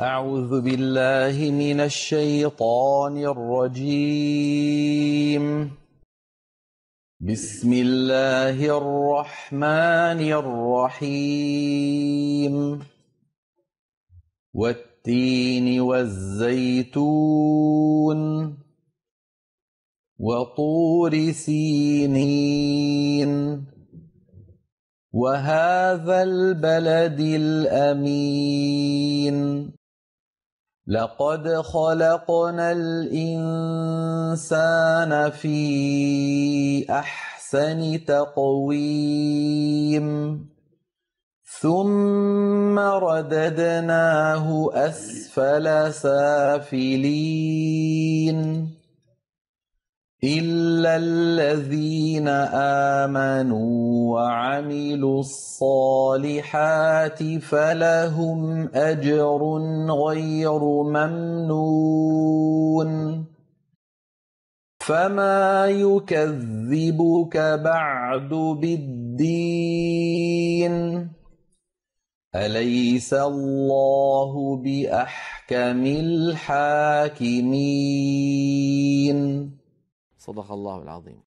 أعوذ بالله من الشيطان الرجيم. بسم الله الرحمن الرحيم. والتين والزيتون وطور سينين وهذا البلد الأمين لقد خلقنا الإنسان في أحسن تقويم ثم رددناه أسفل سافلين إلا الذين آمنوا وعملوا الصالحات فلهم أجر غير ممنون فما يكذبك بعد بالدين أليس الله بأحكم الحاكمين. صدق الله العظيم.